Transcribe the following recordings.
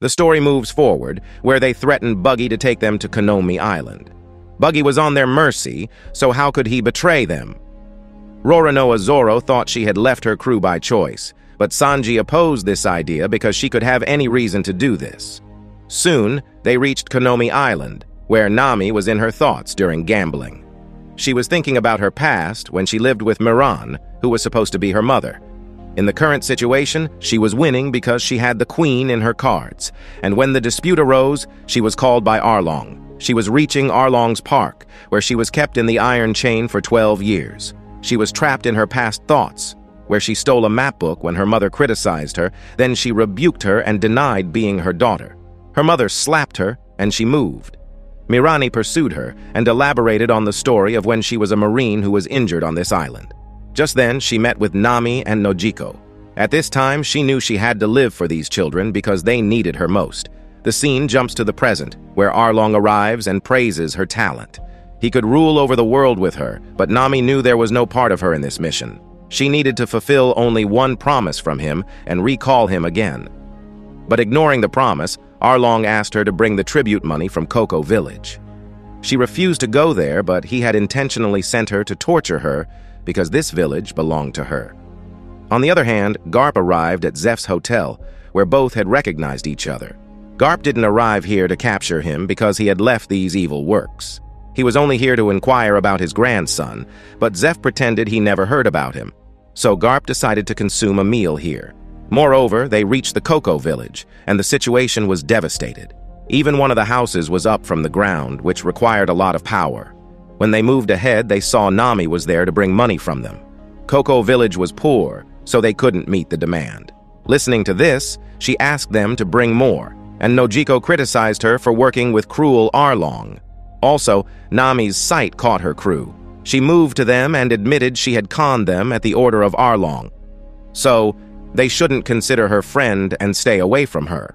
The story moves forward, where they threaten Buggy to take them to Konomi Island. Buggy was on their mercy, so how could he betray them? Roronoa Zoro thought she had left her crew by choice, but Sanji opposed this idea because she could have any reason to do this. Soon, they reached Konomi Island, where Nami was in her thoughts during gambling. She was thinking about her past when she lived with Miran, who was supposed to be her mother. In the current situation, she was winning because she had the queen in her cards, and when the dispute arose, she was called by Arlong. She was reaching Arlong's park, where she was kept in the iron chain for 12 years. She was trapped in her past thoughts, where she stole a map book when her mother criticized her, then she rebuked her and denied being her daughter. Her mother slapped her, and she moved. Mirani pursued her and elaborated on the story of when she was a marine who was injured on this island. Just then, she met with Nami and Nojiko. At this time, she knew she had to live for these children because they needed her most. The scene jumps to the present, where Arlong arrives and praises her talent. He could rule over the world with her, but Nami knew there was no part of her in this mission. She needed to fulfill only one promise from him and recall him again. But ignoring the promise, Arlong asked her to bring the tribute money from Koko Village. She refused to go there, but he had intentionally sent her to torture her because this village belonged to her. On the other hand, Garp arrived at Zeph's hotel, where both had recognized each other. Garp didn't arrive here to capture him because he had left these evil works. He was only here to inquire about his grandson, but Zeph pretended he never heard about him. So Garp decided to consume a meal here. Moreover, they reached the Koko Village, and the situation was devastated. Even one of the houses was up from the ground, which required a lot of power. When they moved ahead, they saw Nami was there to bring money from them. Koko Village was poor, so they couldn't meet the demand. Listening to this, she asked them to bring more, and Nojiko criticized her for working with cruel Arlong. Also, Nami's sight caught her crew. She moved to them and admitted she had conned them at the order of Arlong. So, they shouldn't consider her friend and stay away from her.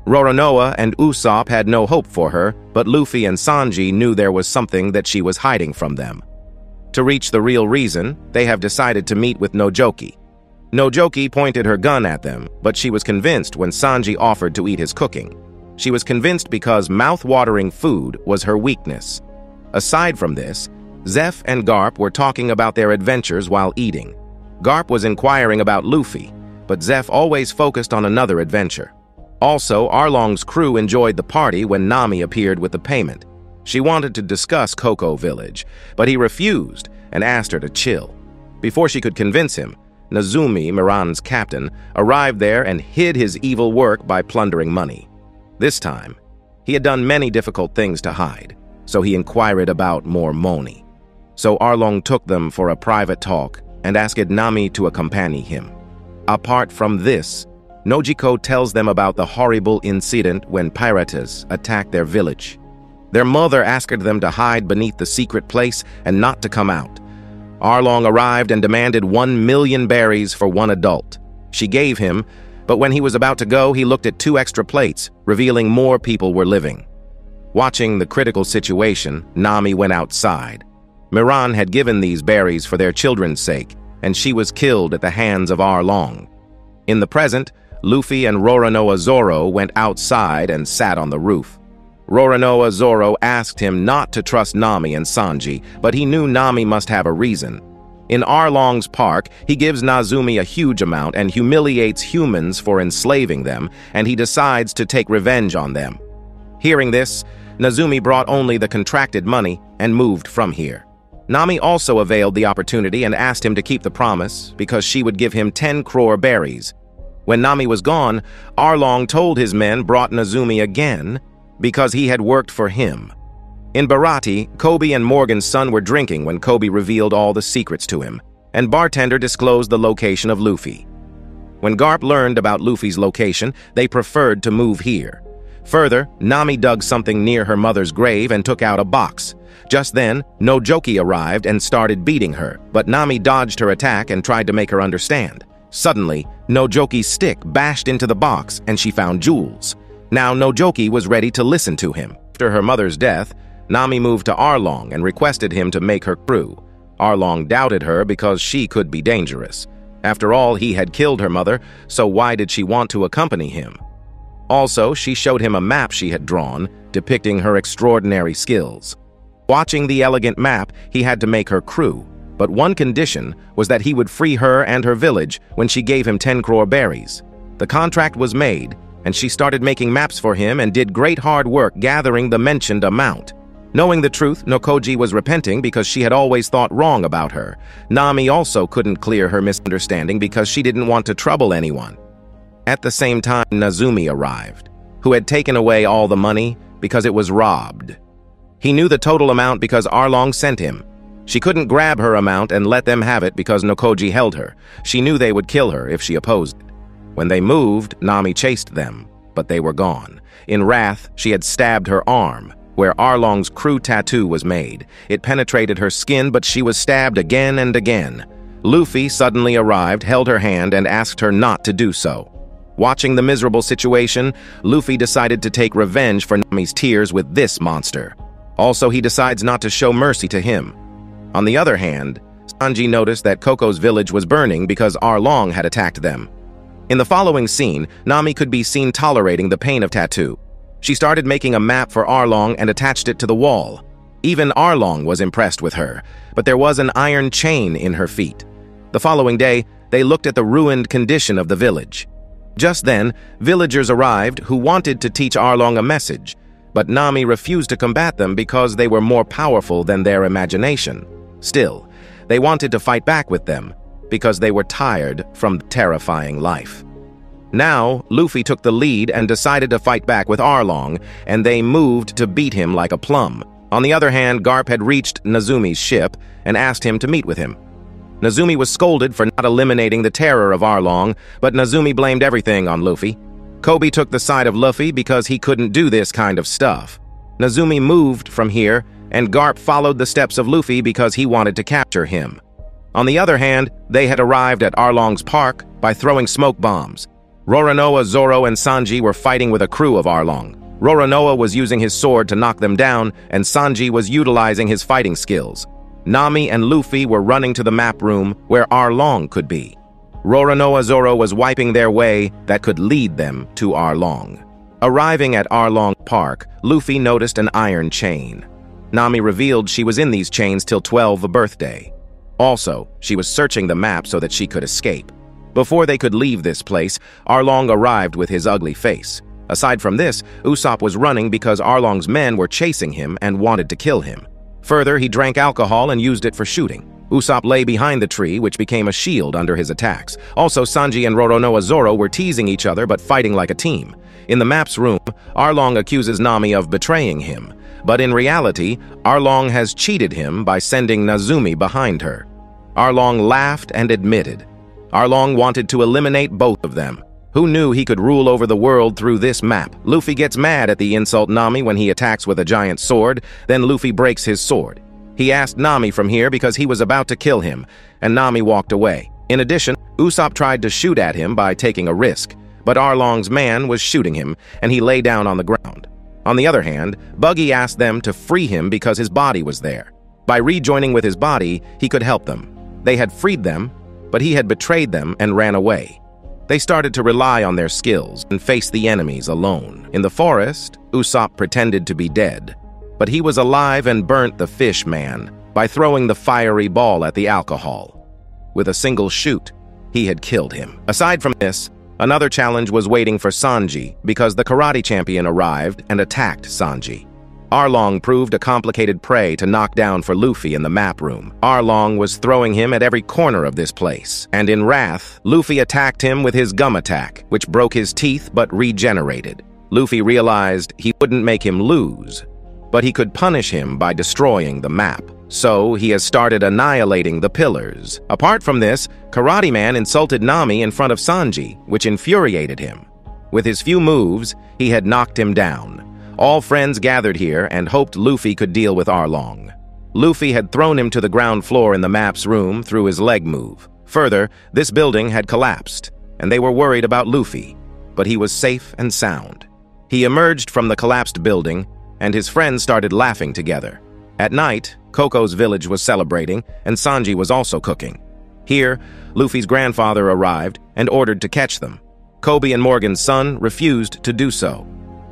Roronoa and Usopp had no hope for her, but Luffy and Sanji knew there was something that she was hiding from them. To reach the real reason, they have decided to meet with Nojoki. Nojoki pointed her gun at them, but she was convinced when Sanji offered to eat his cooking. She was convinced because mouth-watering food was her weakness. Aside from this, Zeph and Garp were talking about their adventures while eating. Garp was inquiring about Luffy, but Zeph always focused on another adventure. Also, Arlong's crew enjoyed the party when Nami appeared with the payment. She wanted to discuss Koko Village, but he refused and asked her to chill. Before she could convince him, Nezumi, Miran's captain, arrived there and hid his evil work by plundering money. This time, he had done many difficult things to hide, so he inquired about more money. So Arlong took them for a private talk and asked Nami to accompany him. Apart from this, Nojiko tells them about the horrible incident when pirates attacked their village. Their mother asked them to hide beneath the secret place and not to come out. Arlong arrived and demanded 1 million berries for one adult. She gave him, but when he was about to go, he looked at 2 extra plates, revealing more people were living. Watching the critical situation, Nami went outside. Miran had given these berries for their children's sake, and she was killed at the hands of Arlong. In the present, Luffy and Roronoa Zoro went outside and sat on the roof. Roronoa Zoro asked him not to trust Nami and Sanji, but he knew Nami must have a reason. In Arlong's park, he gives Nezumi a huge amount and humiliates humans for enslaving them, and he decides to take revenge on them. Hearing this, Nezumi brought only the contracted money and moved from here. Nami also availed the opportunity and asked him to keep the promise because she would give him 10 crore berries. When Nami was gone, Arlong told his men brought Nezumi again because he had worked for him. In Baratie, Kobe and Morgan's son were drinking when Kobe revealed all the secrets to him, and Bartender disclosed the location of Luffy. When Garp learned about Luffy's location, they preferred to move here. Further, Nami dug something near her mother's grave and took out a box. Just then, Nojoki arrived and started beating her, but Nami dodged her attack and tried to make her understand. Suddenly, Nojoki's stick bashed into the box and she found jewels. Now Nojoki was ready to listen to him. After her mother's death, Nami moved to Arlong and requested him to make her crew. Arlong doubted her because she could be dangerous. After all, he had killed her mother, so why did she want to accompany him? Also, she showed him a map she had drawn, depicting her extraordinary skills. Watching the elegant map, he had to make her crew, but one condition was that he would free her and her village when she gave him 10 crore berries. The contract was made, and she started making maps for him and did great hard work gathering the mentioned amount. Knowing the truth, Nokoji was repenting because she had always thought wrong about her. Nami also couldn't clear her misunderstanding because she didn't want to trouble anyone. At the same time, Nazumi arrived, who had taken away all the money because it was robbed. He knew the total amount because Arlong sent him. She couldn't grab her amount and let them have it because Nokoji held her. She knew they would kill her if she opposed it. When they moved, Nami chased them, but they were gone. In wrath, she had stabbed her arm, where Arlong's crew tattoo was made. It penetrated her skin, but she was stabbed again and again. Luffy suddenly arrived, held her hand, and asked her not to do so. Watching the miserable situation, Luffy decided to take revenge for Nami's tears with this monster. Also, he decides not to show mercy to him. On the other hand, Sanji noticed that Koko's village was burning because Arlong had attacked them. In the following scene, Nami could be seen tolerating the pain of tattoo. She started making a map for Arlong and attached it to the wall. Even Arlong was impressed with her, but there was an iron chain in her feet. The following day, they looked at the ruined condition of the village. Just then, villagers arrived who wanted to teach Arlong a message, but Nami refused to combat them because they were more powerful than their imagination. Still, they wanted to fight back with them because they were tired from the terrifying life. Now, Luffy took the lead and decided to fight back with Arlong, and they moved to beat him like a plum. On the other hand, Garp had reached Nazumi's ship and asked him to meet with him. Nazumi was scolded for not eliminating the terror of Arlong, but Nazumi blamed everything on Luffy. Koby took the side of Luffy because he couldn't do this kind of stuff. Nazumi moved from here, and Garp followed the steps of Luffy because he wanted to capture him. On the other hand, they had arrived at Arlong's park by throwing smoke bombs. Roronoa, Zoro, and Sanji were fighting with a crew of Arlong. Roronoa was using his sword to knock them down, and Sanji was utilizing his fighting skills. Nami and Luffy were running to the map room where Arlong could be. Roronoa Zoro was wiping their way that could lead them to Arlong. Arriving at Arlong Park, Luffy noticed an iron chain. Nami revealed she was in these chains till 12th birthday. Also, she was searching the map so that she could escape. Before they could leave this place, Arlong arrived with his ugly face. Aside from this, Usopp was running because Arlong's men were chasing him and wanted to kill him. Further, he drank alcohol and used it for shooting. Usopp lay behind the tree, which became a shield under his attacks. Also, Sanji and Roronoa Zoro were teasing each other but fighting like a team. In the map's room, Arlong accuses Nami of betraying him. But in reality, Arlong has cheated him by sending Nazumi behind her. Arlong laughed and admitted. Arlong wanted to eliminate both of them. Who knew he could rule over the world through this map? Luffy gets mad at the insult Nami when he attacks with a giant sword, then Luffy breaks his sword. He asked Nami from here because he was about to kill him, and Nami walked away. In addition, Usopp tried to shoot at him by taking a risk, but Arlong's man was shooting him, and he lay down on the ground. On the other hand, Buggy asked them to free him because his body was there. By rejoining with his body, he could help them. They had freed them, but he had betrayed them and ran away. They started to rely on their skills and face the enemies alone. In the forest, Usopp pretended to be dead, but he was alive and burnt the fish man by throwing the fiery ball at the alcohol. With a single shoot, he had killed him. Aside from this, another challenge was waiting for Sanji because the karate champion arrived and attacked Sanji. Arlong proved a complicated prey to knock down for Luffy in the map room. Arlong was throwing him at every corner of this place, and in wrath, Luffy attacked him with his gum attack, which broke his teeth but regenerated. Luffy realized he wouldn't make him lose, but he could punish him by destroying the map. So he has started annihilating the pillars. Apart from this, Karate Man insulted Nami in front of Sanji, which infuriated him. With his few moves, he had knocked him down. All friends gathered here and hoped Luffy could deal with Arlong. Luffy had thrown him to the ground floor in the map's room through his leg move. Further, this building had collapsed, and they were worried about Luffy, but he was safe and sound. He emerged from the collapsed building, and his friends started laughing together. At night, Koko's village was celebrating, and Sanji was also cooking. Here, Luffy's grandfather arrived and ordered to catch them. Koby and Morgan's son refused to do so.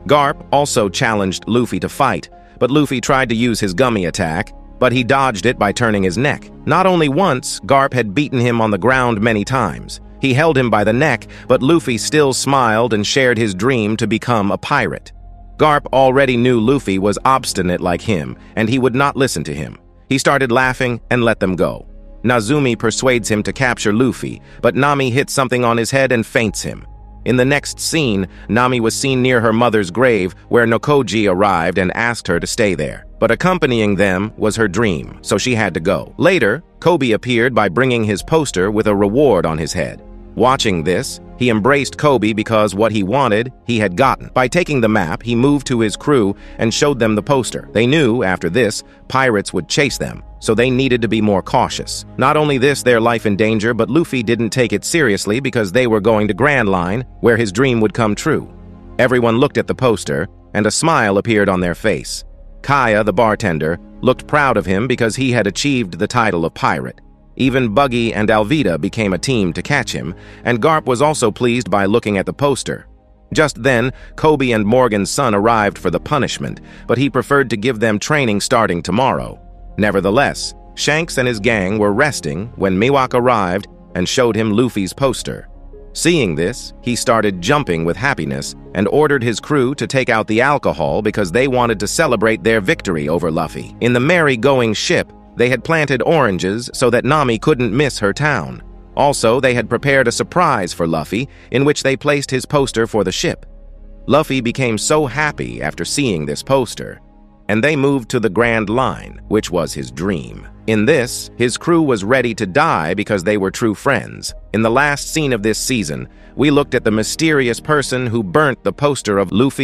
Garp also challenged Luffy to fight, but Luffy tried to use his gummy attack, but he dodged it by turning his neck. Not only once, Garp had beaten him on the ground many times. He held him by the neck, but Luffy still smiled and shared his dream to become a pirate. Garp already knew Luffy was obstinate like him, and he would not listen to him. He started laughing and let them go. Nazumi persuades him to capture Luffy, but Nami hits something on his head and faints him. In the next scene, Nami was seen near her mother's grave, where Nokoji arrived and asked her to stay there. But accompanying them was her dream, so she had to go. Later, Koby appeared by bringing his poster with a reward on his head. Watching this, he embraced Koby because what he wanted, he had gotten. By taking the map, he moved to his crew and showed them the poster. They knew, after this, pirates would chase them, so they needed to be more cautious. Not only this, their life in danger, but Luffy didn't take it seriously because they were going to Grand Line, where his dream would come true. Everyone looked at the poster, and a smile appeared on their face. Kaya, the bartender, looked proud of him because he had achieved the title of pirate. Even Buggy and Alvida became a team to catch him, and Garp was also pleased by looking at the poster. Just then, Koby and Morgan's son arrived for the punishment, but he preferred to give them training starting tomorrow. Nevertheless, Shanks and his gang were resting when Miwok arrived and showed him Luffy's poster. Seeing this, he started jumping with happiness and ordered his crew to take out the alcohol because they wanted to celebrate their victory over Luffy. In the merry-going ship, they had planted oranges so that Nami couldn't miss her town. Also, they had prepared a surprise for Luffy, in which they placed his poster for the ship. Luffy became so happy after seeing this poster, and they moved to the Grand Line, which was his dream. In this, his crew was ready to die because they were true friends. In the last scene of this season, we looked at the mysterious person who burnt the poster of Luffy